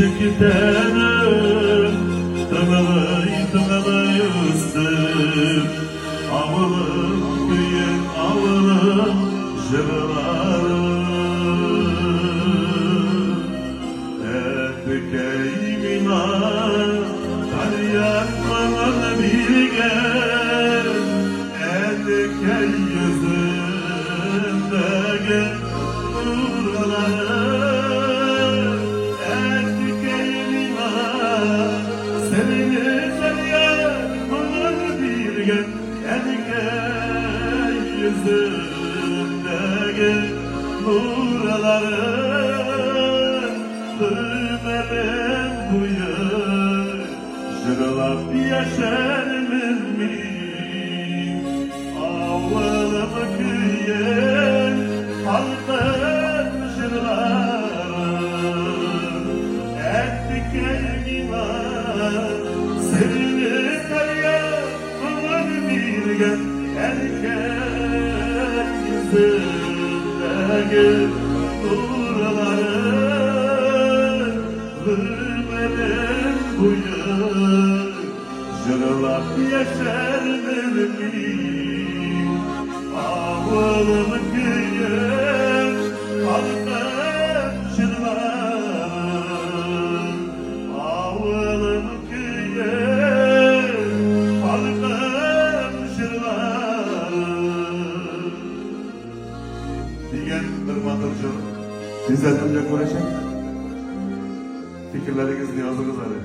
Şekitenim tınalay üstüm Avılım büyük avılım jırlarım Etkeyimina taryakmalar bilgen Etkey yüzündeki nurlarım yüzündeki nurların Hürmelim buyur Jırlap yaşarım mi Avvalımı kıyen halkın jırlarım Ettik elgiman Seni karyamın bilgen Erken yüzündeki nurların Hürmelim buyur Jırlap yaşarım mi Avvalımı kıyen halkın jırlarım Avvalımı kıyen halkın jırlarım degan bir matırcı izletimle ko'rishing fikrlaringizni yozingiz hali.